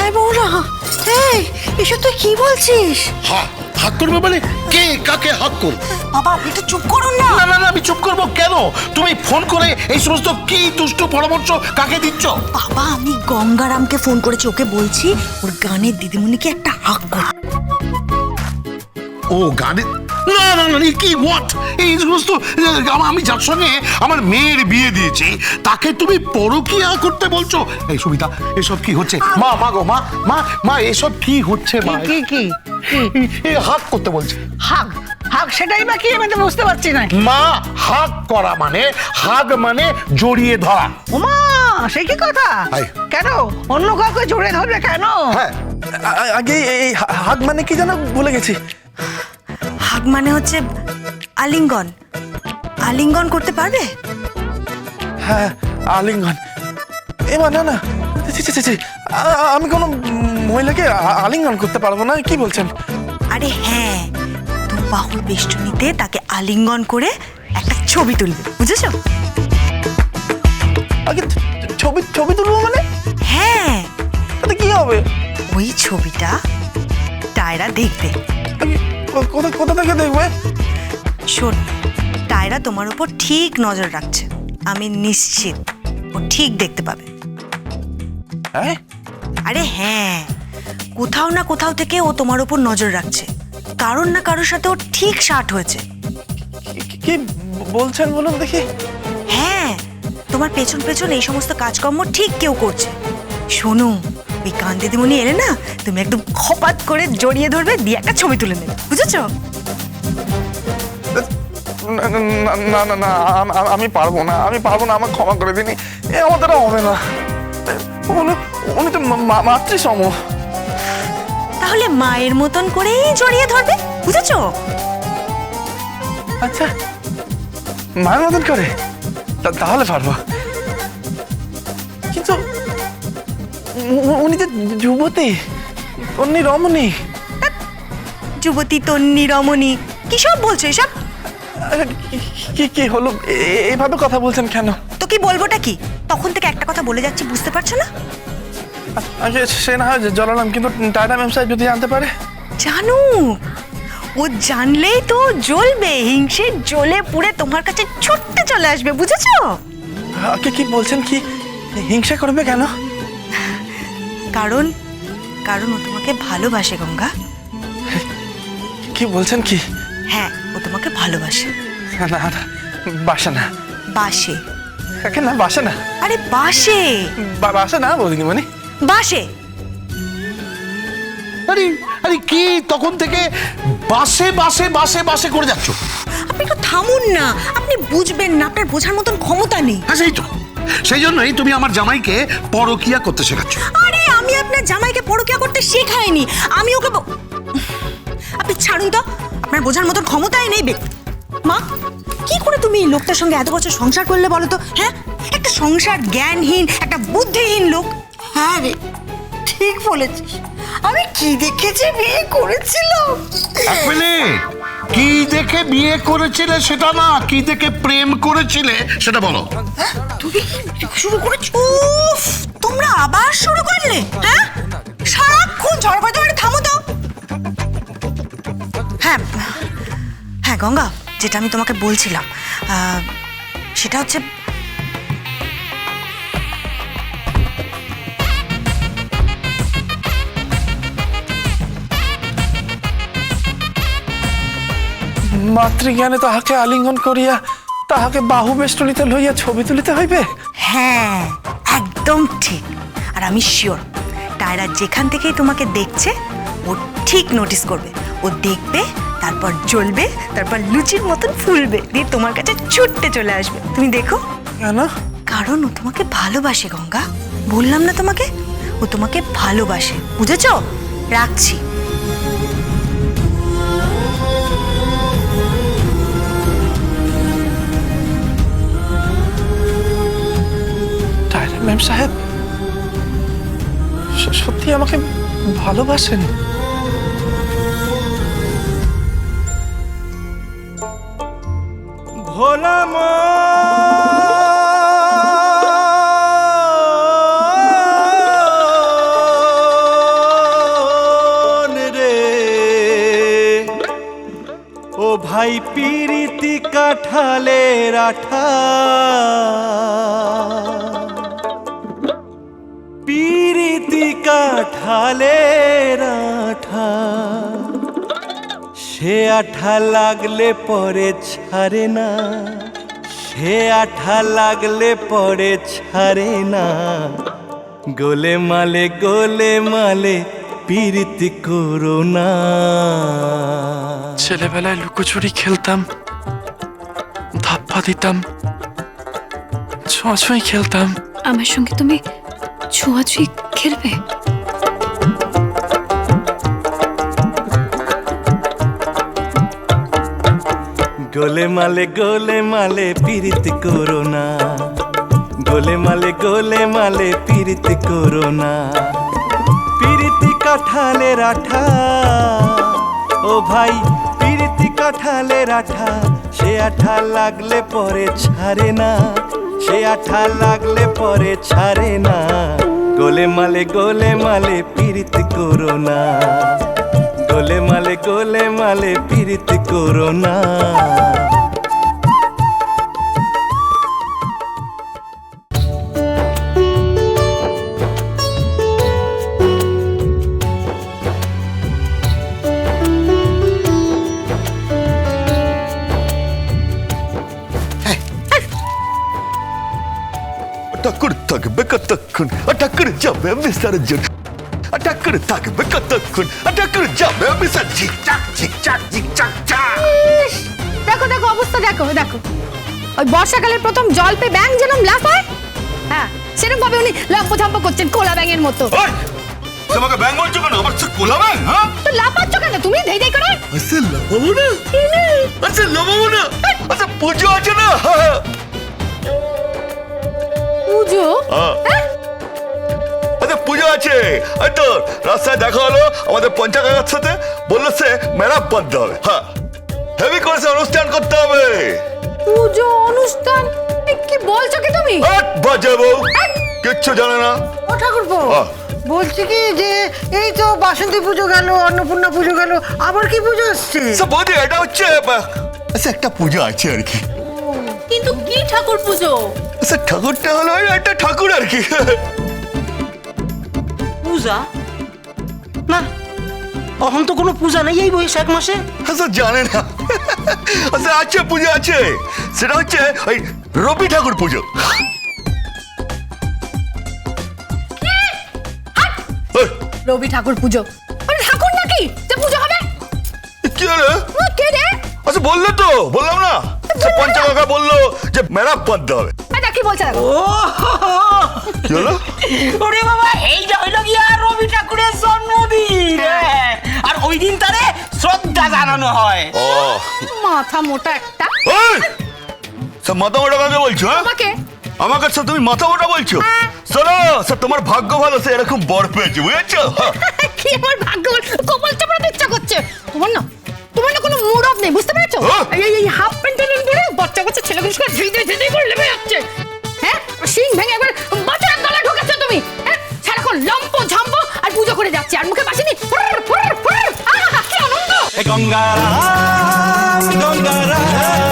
জামাই বউরা, এই এসব তুই কি বলছিস? হাক করবে মানে কে কাকে হাক করবে? বাবা আপনি একটু চুপ করুন না। না না না, আমি চুপ করবো কেন? তুমি ফোন করে এই সমস্ত কি দুষ্ট পরামর্শ কাকে দিচ্ছ? বাবা আমি গঙ্গারামকে ফোন করেছি, ওকে বলছি ওর গানের দিদিমণিকে একটা হাক কর। ও গানে? না না না, কি হোয়াট এই সমস্ত? আমি যার সঙ্গে আমার মেয়ের বিয়ে দিয়েছি তাকে তুমি পরকীয়া করতে বলছো? এই সুবিধা, এসব কি হচ্ছে? মা মা গো মা মা মা, এসব কি হচ্ছে? মা কি কি এই হাক করতে বলছে। হাগ হাগ সেটাই বা কি, আমি তো বুঝতে পারছি না। মা, হাক করা মানে, হাগ মানে জড়িয়ে ধরা। ওমা, সে কি কথা? হাই। কেন অন্য কাউকে জড়িয়ে ধরবে কেন? হ্যাঁ, আগে এই হাগ মানে কি জানো ভুলে গেছি। হাক মানে হচ্ছে আলিঙ্গন। আলিঙ্গন করতে পারবে? হ্যাঁ, আলিঙ্গন। এবার না না, আমি কোনো মহিলাকে আলিঙ্গন করতে পারবো না। কি বলছেন? আরে হ্যাঁ, দু বাহুর বেষ্টনীতে তাকে আলিঙ্গন করে একটা ছবি তুলবে, বুঝেছো? আগে ছবি ছবি তুলবো মানে? হ্যাঁ, তাতে কি হবে? ওই ছবিটা টায়রা দেখবে। কোথা কোথা থেকে দেখবে? শোন, টায়রা তোমার উপর ঠিক নজর রাখছে, আমি নিশ্চিত ও ঠিক দেখতে পাবে। হ্যাঁ, আরে হ্যাঁ, কোথাও না কোথাও থেকে ও তোমার উপর নজর রাখছে, কারোর না কারোর সাথে ও ঠিক শার্ট হয়েছে। কি বলছেন বলুন দেখি। হ্যাঁ, তোমার পেছন পেছন এই সমস্ত কাজকর্ম ঠিক কেউ করছে। শোনো, ওই কান দিদিমণি এলে না, তুমি একদম খপাত করে জড়িয়ে ধরবে, দিয়ে একটা ছবি তুলে নেবে, বুঝেছো? না না না, আমি পারবো না, আমি পারবো না, আমাকে ক্ষমা করে দিন। এ আমার দ্বারা হবে না। উনি তো মাতৃসম। তাহলে মায়ের মতন করেই জড়িয়ে ধরবে, বুঝেছো? আচ্ছা, মায়ের মতন করে তাহলে পারবো। কিন্তু উনি যে যুবতী, উনি রমণী। যুবতী, তন্নি, রমণী, কি সব বলছো এসব? কি কি হলো? এইভাবে কথা বলছেন কেন? তো কি বলবোটা কি? তখন থেকে একটা কথা বলে যাচ্ছি, বুঝতে পারছো না? আগে সে না হয় জ্বলালাম, কিন্তু টাটা ম্যাম সাহেব যদি জানতে পারে? জানো, ও জানলেই তো জ্বলবে, হিংসে জ্বলে পুড়ে তোমার কাছে ছুটতে চলে আসবে, বুঝেছো? আগে কি বলছেন? কি হিংসা করবে কেন? কারণ কারণ ও তোমাকে ভালোবাসে গঙ্গা। কি বলছেন? কি? হ্যাঁ, ও তোমাকে ভালোবাসে। না না, বাসে না। বাসে। কাকে না বাসে না? আরে বাসে। বাসে না বলিনি মানে? বাসে। আরে আরে কি তখন থেকে বাসে বাসে বাসে বাসে করে যাচ্ছ? আপনি একটু থামুন না, আপনি বুঝবেন না, আপনার বোঝার মতন ক্ষমতা নেই। হ্যাঁ সেই তো, সেই জন্যই তুমি আমার জামাইকে পরকীয়া করতে শেখাচ্ছ। আরে আমি আপনার জামাইকে পরকীয়া করতে শেখাইনি, আমি ওকে আপনি ছাড়ুন তো, আপনার বোঝার মতন ক্ষমতাই নেই। মা, কি করে তুমি এই লোকটার সঙ্গে এত বছর সংসার করলে বলো তো? হ্যাঁ, একটা সংসার জ্ঞানহীন, একটা বুদ্ধিহীন লোক। হ্যাঁ রে, ঠিক বলেছিস। আমি কি দেখেছি বিয়ে করেছিল? এক মিনিট, কি দেখে বিয়ে করেছিলে সেটা না, কি দেখে প্রেম করেছিলে সেটা বলো। তুমি শুরু করেছো? উফ, তোমরা আবার শুরু করলে? হ্যাঁ, সারাক্ষণ ঝড় করতে পারে, থামো তো। হ্যাঁ হ্যাঁ গঙ্গা, যেটা আমি তোমাকে বলছিলাম সেটা হচ্ছে, মাতৃজ্ঞানে তাহাকে আলিঙ্গন করিয়া তাহাকে বাহু বেষ্টনীতে লইয়া ছবি তুলিতে হইবে। হ্যাঁ একদম ঠিক। আর আমি শিওর টায়রা যেখান থেকেই তোমাকে দেখছে ও ঠিক নোটিস করবে, ও দেখবে, তারপর জ্বলবে, তারপর লুচির মতন ফুলবে, দিয়ে তোমার কাছে ছুটতে চলে আসবে। তুমি দেখো। কেন? কারণ ও তোমাকে ভালোবাসে গঙ্গা, বললাম না তোমাকে, ও তোমাকে ভালোবাসে, বুঝেছো? রাখছি। টায়রা ম্যাম সাহেব সত্যি আমাকে ভালোবাসেন? ভোলা ভাই পিরিতি কাঠালের আঠা, পিরিতি কাঠালের আঠা, সে আঠা লাগলে পরে ছাড়ে না, সে আঠা লাগলে পরে ছাড়ে না। গোলে মালে পিরিতি করো না। ছেলেবেলায় লুকোচুরি খেলতাম, ধাপ্পা দিতাম, ছোঁয়াছুঁই খেলতাম। আমার সঙ্গে তুমি ছোঁয়াছুঁই খেলবে? গোলে মালে পিরিতি করো না, গোলে মালে পিরিতি করো না। পিরিতি কাঠালের আঠা, ও ভাই পিরিতি কাঠালের আঠা, সে আঠা লাগলে পরে ছাড়ে না, সে আঠা লাগলে পরে ছাড়ে না। গোলে মালে পিরিতি করো না, গোলে মালে পিরিতি করো না। টাকুর থাকবে কতক্ষণ, টাকুর যাবে বিসর্জন, টাকুর থাকবে কতক্ষণ, টাকুর যাবে বিসর্জন। ঝিকচাক ঝিকচাক ঝিকচাক চাক। দেখো দেখো অবস্থা দেখো দেখো, ওই বর্ষাকালের প্রথম জল পেয়ে ব্যাঙ যেরকম লাফায়, হ্যাঁ সেরকম ভাবে উনি লম্পঝম্প করছেন কোলা ব্যাঙের মতো। ওই, তোমাকে ব্যাং বলছো কেন? আমার সে কোলা ব্যাং, হ্যাঁ? তো লাফাচ্ছ কেন তুমি ধেই ধেই করে? আচ্ছা লাভাবো না, আচ্ছা লাভাবো না, আচ্ছা পুজো আছে না। পুজো? আচ্ছা পুজো আছে, এই তো রাস্তায় দেখা হলো আমাদের পঞ্চায়েত কাকার সাথে, বললো সে মেলা বাঁধতে হবে। হ্যাঁ, হেভি করে সে অনুষ্ঠান করতে হবে। পুজো অনুষ্ঠান? কি বলছো কি তুমি? বাজে বউ কিচ্ছু জানে না। ও ঠাকুরপো, বলছি কি যে এই তো বাসন্তী পুজো গেল, অন্নপূর্ণা পুজো গেল, আবার কি পুজো আসছে? বৌদি এটা হচ্ছে আচ্ছা একটা পুজো আছে আর কি। কিন্তু কি ঠাকুর পুজো? আচ্ছা ঠাকুরটা হলো একটা ঠাকুর আর কি। পূজা? না, অহন তো কোনো পূজা নেই এই বৈশাখ মাসে। আচ্ছা জানে না, আচ্ছা আছে পুজো আছে, সেটা হচ্ছে ওই রবি ঠাকুর পুজো। রবি ঠাকুর পুজো? আরে ঠাকুর নাকি যে পুজো হবে? কি হলো? কে রে? আচ্ছা বললে তো, বললাম না, পঞ্চায়েত কাকা বললো যে মেলা বাঁধতে হবে। এটা কি বলছে দেখো? কি হলো? ওরে বাবা, এই যে হইল গিয়া রবি ঠাকুরের জন্মদিন, আর ওই দিন তারে শ্রদ্ধা জানানো হয়। ও মাথা মোটা একটা। ওই সব মাথা মোটা কাকে বলছো? হ্যাঁ আমাকে? আমাকে স্যার তুমি মাথা মোটা বলছো? শোনো স্যার, তোমার ভাগ্য ভালো, সে এরকম বর পেয়েছে, বুঝেছো? কি আমার ভাগ্য কপাল চাপড়াতে ইচ্ছা করছে তোমার না? তোমার না কোনো মুড অফ নেই, বুঝতে পেরেছো? এই হাফ প্যান্ট পরে বাচ্চা বাচ্চা ছেলেগুলো সব ধীরে করে লেবে যাচ্ছে, হ্যাঁ? সিং ভেঙে একবার বাচ্চার গলা ঢোকাচ্ছ তুমি, হ্যাঁ? সারাক্ষণ লম্প ঝম্প আর পুজো করে যাচ্ছে, আর মুখে বাসি নি। কি আনন্দ! গঙ্গারাম গঙ্গারাম